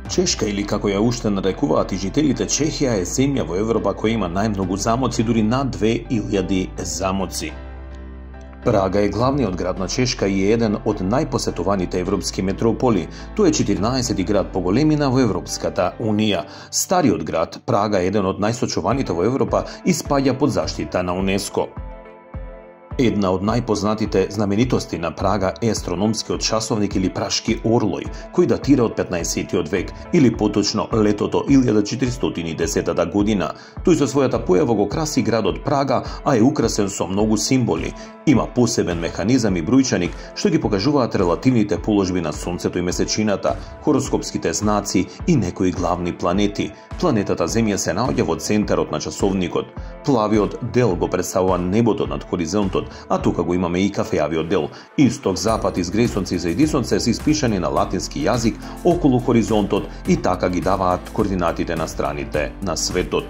Чешка, или како ја уште нарекуваат и жителите, Чехија е земја во Европа која има најмногу замоци, дури над 2000 замоци. Прага е главниот град на Чешка и е еден од најпосетуваните европски метрополи. Тој е 14 град по големина во Европската Унија. Стариот град, Прага е еден од најсочуваните во Европа и спаѓа под заштита на УНЕСКО. Една од најпознатите знаменитости на Прага е астрономскиот часовник или прашки орлој, кој датира од 15-тиот век, или поточно летото 1410 година. Тој со својата појава го краси градот Прага, а е украсен со многу символи. Има посебен механизам и бројчаник што ги покажуваат релативните положби на Сонцето и Месечината, хороскопските знаци и некои главни планети. Планетата Земја се наоѓа во центарот на часовникот. Плавиот дел го представува небото над хоризонтот, а тука го имаме и кафеавиот дел. Исток, запад, изгрејсонце и зајдисонце се испишани на латински јазик околу хоризонтот и така ги даваат координатите на страните на светот.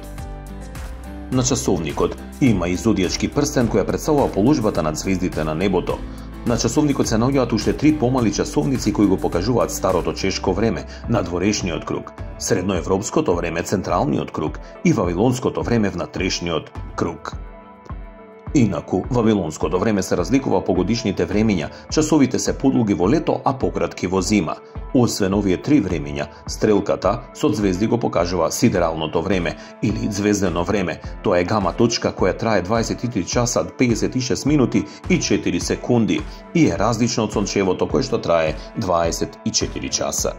На часовникот има и зодијачки прстен која представува положбата на ѕвездите на небото. На часовникот се наоѓаат уште 3 помали часовници кои го покажуваат старото чешко време, надворешниот круг, средноевропското време, централниот круг и вавилонското време, внатрешниот круг. Инаку, вавилонското време се разликува по годишните времења, часовите се подолги во лето, а пократки во зима. Освен овие 3 времења, стрелката со ѕвезди го покажува сидералното време или ѕвездено време. Тоа е гама точка која трае 23 часа, 56 минути и 4 секунди и е различно од сончевото кое што трае 24 часа.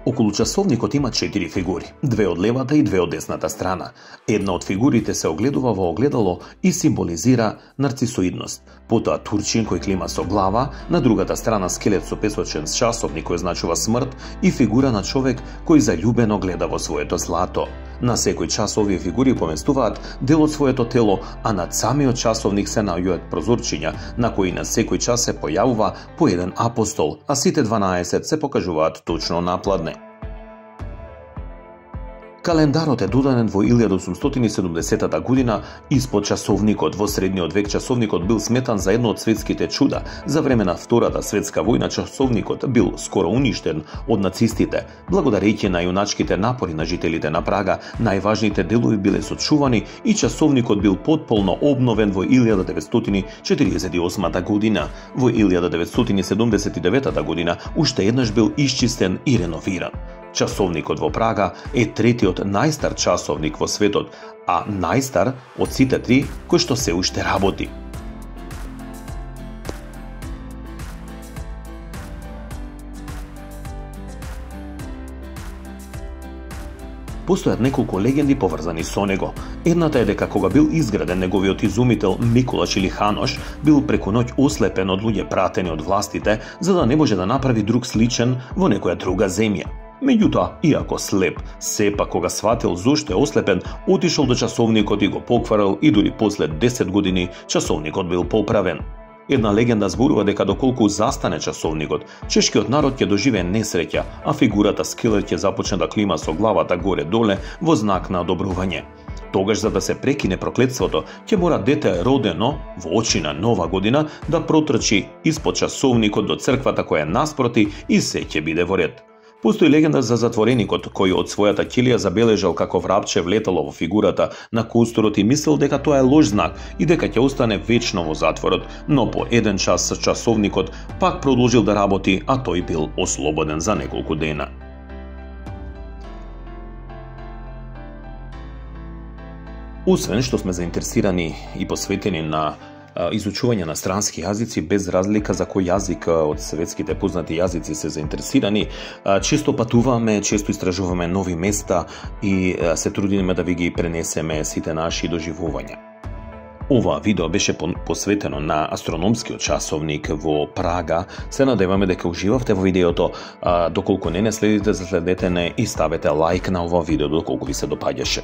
Околу часовникот има 4 фигури, 2 од левата и 2 од десната страна. Една од фигурите се огледува во огледало и символизира нарцисоидност. Потоа турчин кој клима со глава, на другата страна скелет со песочен часовник кој значува смрт и фигура на човек кој заљубено гледа во своето злато. На секој час овие фигури поместуваат дел од своето тело, а над самиот часовник се наоѓаат прозорчиња на кои на секој час се појавува по еден апостол, а сите 12 се покажуваат точно напладне. Календарот е додаден во 1870 година испод часовникот. Во средниот век часовникот бил сметан за едно од светските чуда. За време на Втората светска војна часовникот бил скоро уништен од нацистите. Благодарејќи на јуначките напори на жителите на Прага, најважните делови биле сочувани и часовникот бил потполно обновен во 1948 година. Во 1979 година уште еднаш бил исчистен и реновиран. Часовникот во Прага е третиот најстар часовник во светот, а најстар од сите 3 кој што се уште работи. Постојат неколку легенди поврзани со него. Едната е дека кога бил изграден, неговиот изумител Миколаш или Ханош бил преку ноќ ослепен од луѓе пратени од властите, за да не може да направи друг сличен во некоја друга земја. Меѓутоа, иако слеп, сепак кога сватил зошто е ослепен, отишол до часовникот и го покварил и дури после 10 години часовникот бил поправен. Една легенда зборува дека доколку застане часовникот, чешкиот народ ќе доживее несреќа, а фигурата скелет ќе започне да клима со главата горе-доле во знак на одобрување. Тогаш, за да се прекине проклетството, ќе мора дете родено во очи на нова година да протрчи испод часовникот до црквата која е наспроти и се ќе биде во ред. Постои легенда за затвореникот кој од својата ќелија забележал како врапче влетало во фигурата на косторот и мислел дека тоа е лош знак и дека ќе остане вечно во затворот, но по 1 час часовникот пак продолжил да работи, а тој бил ослободен за неколку дена. Освен што сме заинтересирани и посветени на изучување на странски јазици, без разлика за кој јазик од светските познати јазици се заинтересирани, често патуваме, често истражуваме нови места и се трудиме да ви ги пренесеме сите наши доживувања. Ова видео беше посветено на астрономскиот часовник во Прага. Се надеваме дека уживавте во видеото. Доколку не следите, заследете не и ставете лайк на ова видео доколку ви се допаѓаше.